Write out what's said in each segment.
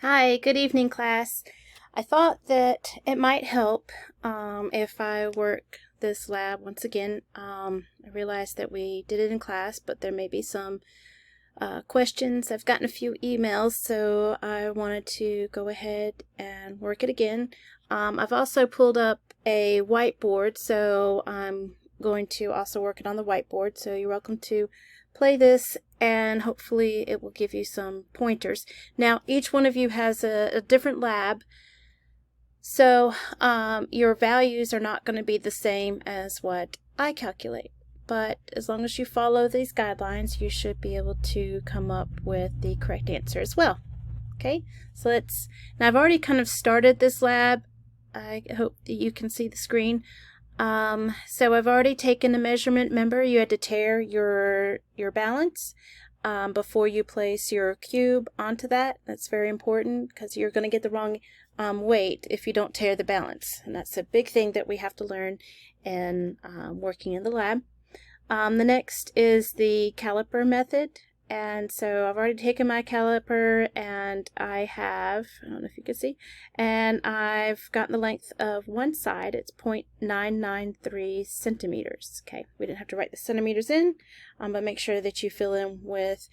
Hi, good evening, class. I thought that it might help if I work this lab once again. I realized that we did it in class, but there may be some questions. I've gotten a few emails, so I wanted to go ahead and work it again. I've also pulled up a whiteboard, so I'm going to also work it on the whiteboard, so you're welcome to play this and hopefully it will give you some pointers. Now, each one of you has a different lab, so your values are not going to be the same as what I calculate. But as long as you follow these guidelines, you should be able to come up with the correct answer as well. Okay, so now I've already kind of started this lab. I hope that you can see the screen. So I've already taken the measurement. Remember, you had to tare your balance before you place your cube onto that. That's very important because you're going to get the wrong weight if you don't tare the balance. And that's a big thing that we have to learn in working in the lab. The next is the caliper method. And so I've already taken my caliper and I don't know if you can see, and I've gotten the length of one side. It's 0.993 centimeters. Okay, we didn't have to write the centimeters in, but make sure that you fill in with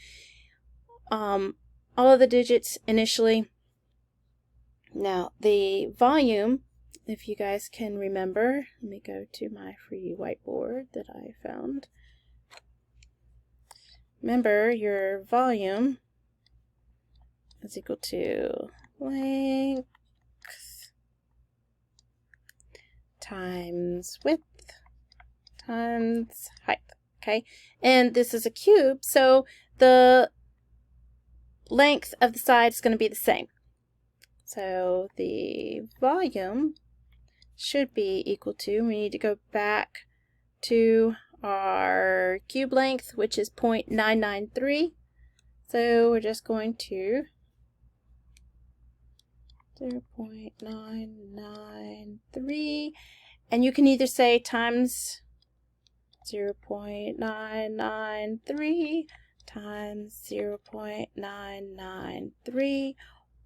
all of the digits initially. Now the volume, if you guys can remember, let me go to my free whiteboard that I found. Remember, your volume is equal to length times width times height. Okay, and this is a cube, so the length of the side is going to be the same. So the volume should be equal to, we need to go back to our cube length, which is 0.993. So we're just going to 0.993, and you can either say times 0.993 times 0.993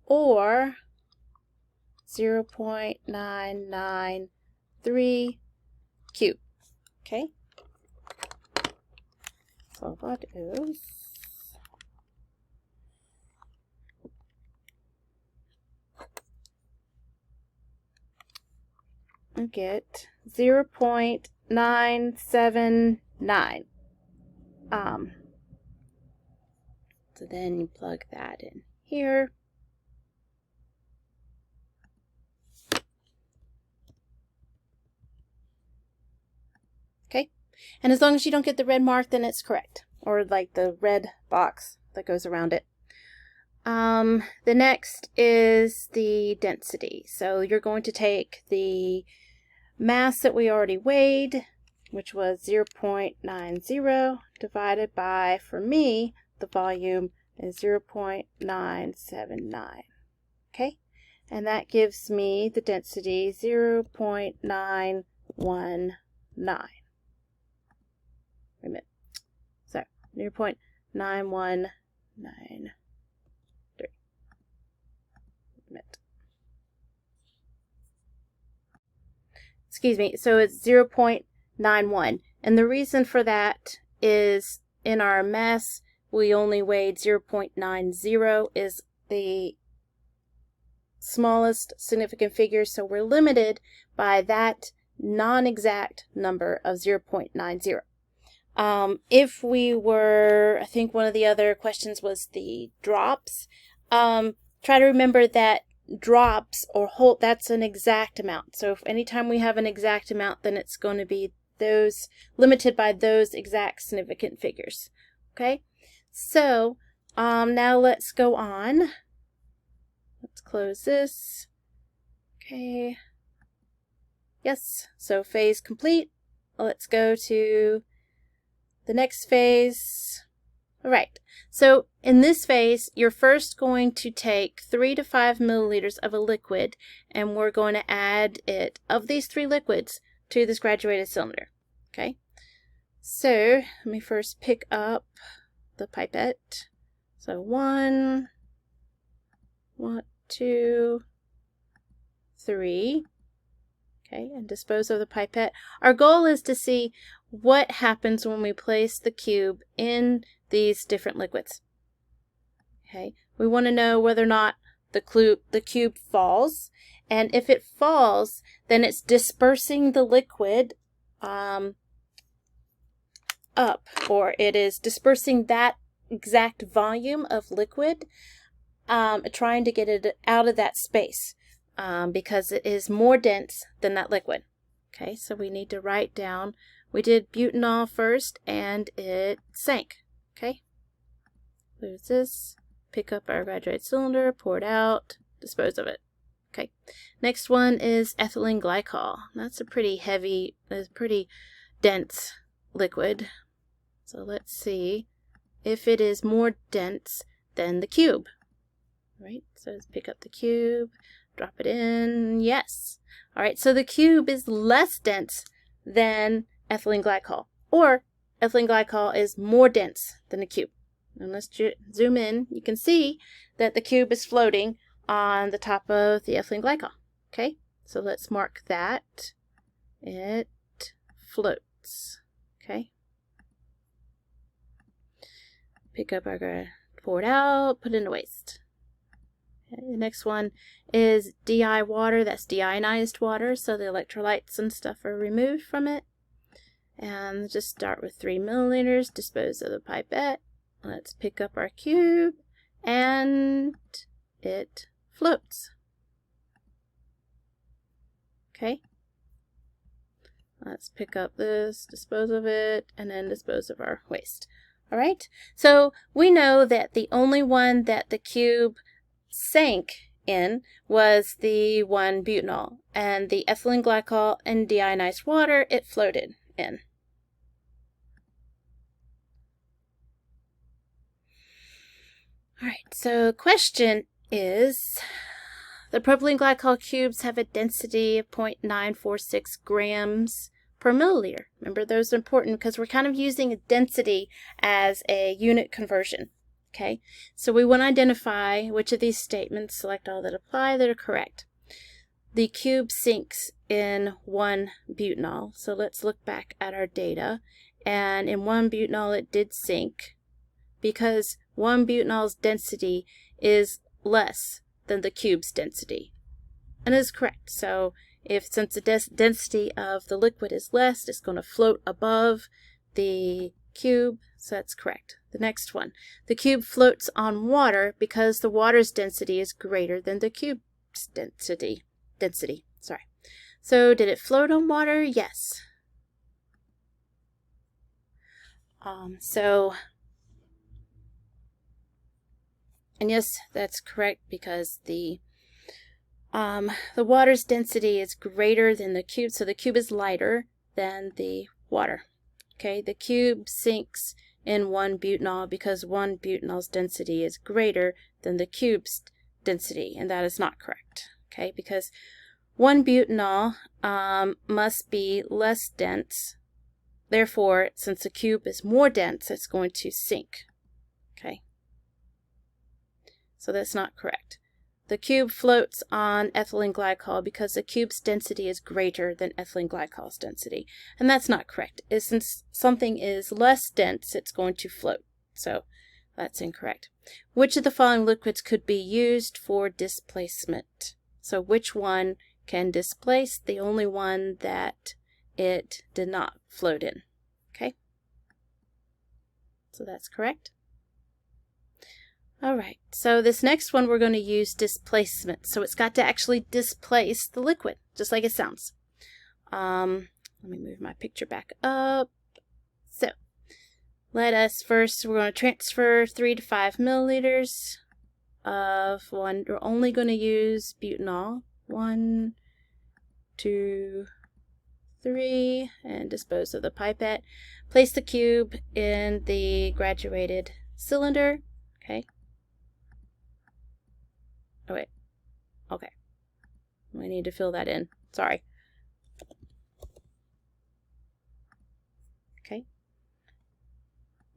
or 0.993 cube. Okay, so that is I get 0.979. So then you plug that in here. Okay, and as long as you don't get the red mark, then it's correct, or like the red box that goes around it. The next is the density. So you're going to take the mass that we already weighed, which was 0.90, divided by, for me, the volume is 0.979. Okay, and that gives me the density 0.919. Wait a minute. Sorry, 0.9193. Excuse me, so it's 0.91. And the reason for that is in our mass, we only weighed 0.90 is the smallest significant figure, so we're limited by that non-exact number of 0.90. If we were, I think one of the other questions was the drops. Try to remember that drops or whole, that's an exact amount. So if anytime we have an exact amount, then it's going to be those limited by those exact significant figures. Okay, so now let's go on. Let's close this. Okay, yes, so phase complete. Let's go to the next phase. All right, so in this phase, you're first going to take 3 to 5 milliliters of a liquid, and we're going to add it, of these 3 liquids, to this graduated cylinder. Okay, so let me first pick up the pipette. So 1, 2, 3. Okay, and dispose of the pipette. Our goal is to see what happens when we place the cube in these different liquids. Okay, we want to know whether or not the cube falls, and if it falls, then it's dispersing the liquid up, or it is dispersing that exact volume of liquid, trying to get it out of that space. Because it is more dense than that liquid. Okay, so we need to write down, we did butanol first and it sank. Okay, lose this, pick up our graduated cylinder, pour it out, dispose of it. Okay, next one is ethylene glycol. That's a pretty heavy, pretty dense liquid. So let's see if it is more dense than the cube. Right, so let's pick up the cube, drop it in, yes. All right, so the cube is less dense than ethylene glycol, or ethylene glycol is more dense than the cube. And let's zoom in. You can see that the cube is floating on the top of the ethylene glycol. Okay, so let's mark that. It floats. Okay. Pick up our, pour it out, put it in the waste. Okay, the next one is DI water. That's deionized water, so the electrolytes and stuff are removed from it. And just start with 3 milliliters, dispose of the pipette. Let's pick up our cube, and it floats. Okay. Let's pick up this, dispose of it, and then dispose of our waste. All right, so we know that the only one that the cube sank in was the 1-butanol, and the ethylene glycol and deionized water, it floated in. All right, so question is, the propylene glycol cubes have a density of 0.946 grams per milliliter. Remember, those are important because we're kind of using a density as a unit conversion. Okay, so we want to identify which of these statements, select all that apply, that are correct. The cube sinks in 1-butanol, so let's look back at our data. And in 1-butanol it did sink because 1-butanol's density is less than the cube's density. And it is correct. So since the density of the liquid is less, it's going to float above the cube, so that's correct. The next one, the cube floats on water because the water's density is greater than the cube's density. Sorry. So did it float on water? Yes. And yes, that's correct because the water's density is greater than the cube, so the cube is lighter than the water. Okay, the cube sinks in 1-butanol because 1-butanol's density is greater than the cube's density, and that is not correct. Okay, because 1-butanol must be less dense. Therefore, since the cube is more dense, it's going to sink. Okay, so that's not correct. The cube floats on ethylene glycol because the cube's density is greater than ethylene glycol's density. And that's not correct. Since something is less dense, it's going to float. So that's incorrect. Which of the following liquids could be used for displacement? So which one can displace? The only one that it did not float in. Okay? So that's correct. All right, so this next one we're going to use displacement. So it's got to actually displace the liquid, just like it sounds. Let me move my picture back up. So we're going to transfer 3 to 5 milliliters of one. We're only going to use butanol. 1, 2, 3, and dispose of the pipette. Place the cube in the graduated cylinder. Okay. Oh, wait. Okay. We need to fill that in. Sorry. Okay.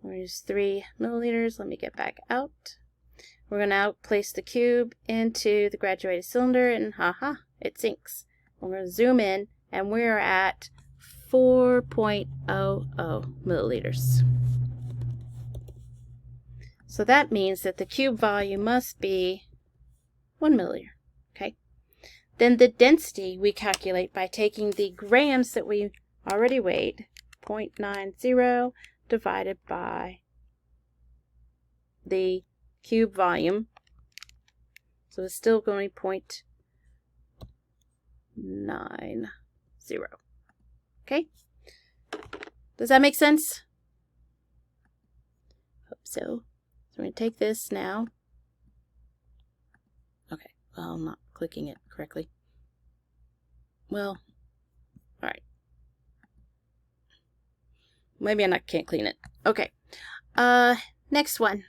We'll use 3 milliliters. Let me get back out. We're going to now place the cube into the graduated cylinder, and haha, it sinks. We're going to zoom in, and we're at 4.00 milliliters. So that means that the cube volume must be 1 milliliter. Okay. Then the density we calculate by taking the grams that we already weighed, 0.90 divided by the cube volume. So it's still going to be 0.90. Okay? Does that make sense? Hope so. So we're going to take this now. Okay, well, I'm not clicking it correctly. Well, alright. Maybe I can't clean it. Okay. Next one.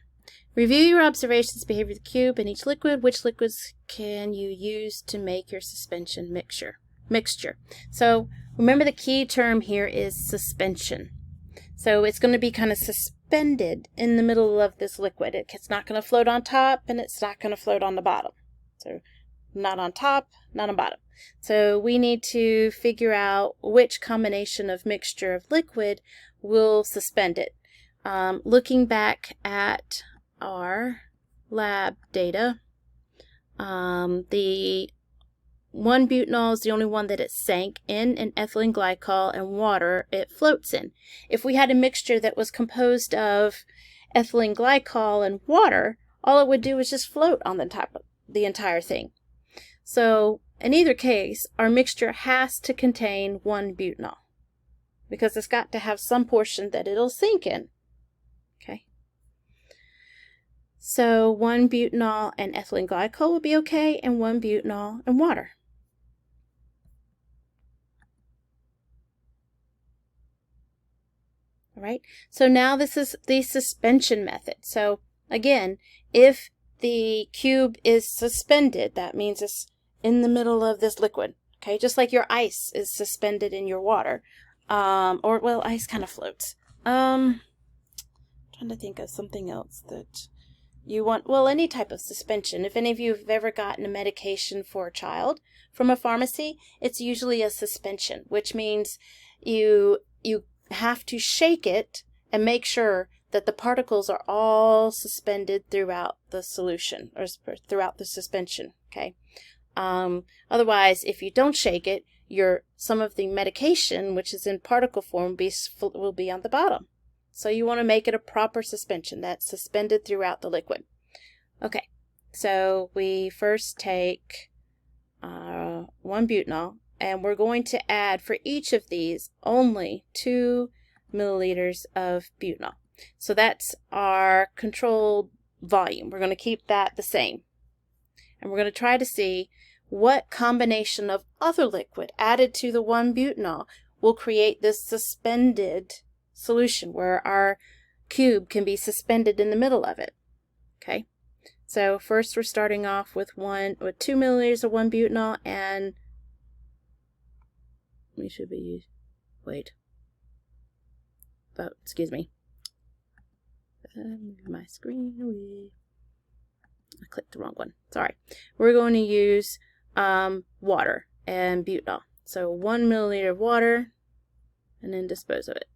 Review your observations, behavior of the cube and each liquid. Which liquids can you use to make your suspension mixture? So remember, the key term here is suspension. So it's going to be kind of suspended in the middle of this liquid. It's not going to float on top, and it's not going to float on the bottom. So not on top, not on bottom. So we need to figure out which combination of mixture of liquid will suspend it. Looking back at our lab data, the 1-butanol is the only one that it sank in, and ethylene glycol and water it floats in. If we had a mixture that was composed of ethylene glycol and water, all it would do is just float on the top of the entire thing. So in either case, our mixture has to contain 1-butanol, because it's got to have some portion that it'll sink in. Okay. So 1-butanol and ethylene glycol will be okay, and 1-butanol and water. All right. So now this is the suspension method. So again, if the cube is suspended, that means it's in the middle of this liquid. Okay, just like your ice is suspended in your water. Or, well, ice kind of floats. Trying to think of something else that you want. Well, any type of suspension. If any of you have ever gotten a medication for a child from a pharmacy, it's usually a suspension, which means you have to shake it and make sure that the particles are all suspended throughout the solution, or throughout the suspension. Okay. Otherwise, if you don't shake it, some of the medication, which is in particle form, will be on the bottom. So you want to make it a proper suspension that's suspended throughout the liquid. Okay, so we first take 1-butanol, and we're going to add for each of these only 2 milliliters of butanol. So that's our controlled volume. We're going to keep that the same. And we're going to try to see what combination of other liquid added to the 1-butanol will create this suspended solution where our cube can be suspended in the middle of it. Okay, so first we're starting off with 2 milliliters of 1-butanol, and we should be excuse me. Move my screen away. I clicked the wrong one. Sorry. We're going to use water and butanol. So 1 milliliter of water, and then dispose of it.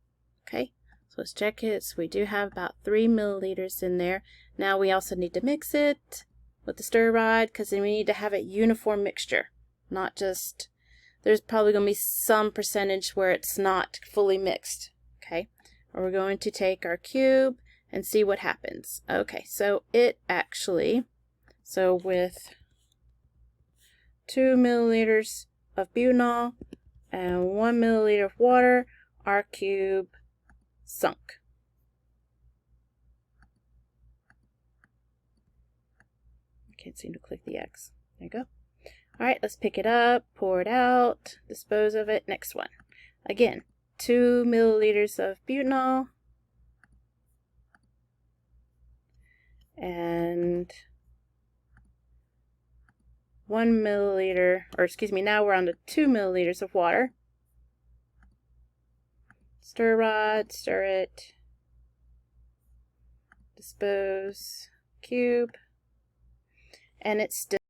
Okay, so let's check it. So we do have about 3 milliliters in there. Now we also need to mix it with the stir rod, because then we need to have a uniform mixture. Not just, there's probably going to be some percentage where it's not fully mixed. Okay, we're going to take our cube and see what happens. Okay, so with 2 milliliters of butanol and 1 milliliter of water, our cube sunk. I can't seem to click the X. There you go. All right, let's pick it up, pour it out, dispose of it. Next one. Again, 2 milliliters of butanol and 1 milliliter, or excuse me, now we're on to 2 milliliters of water. Stir rod, stir it, dispose, cube, and it's still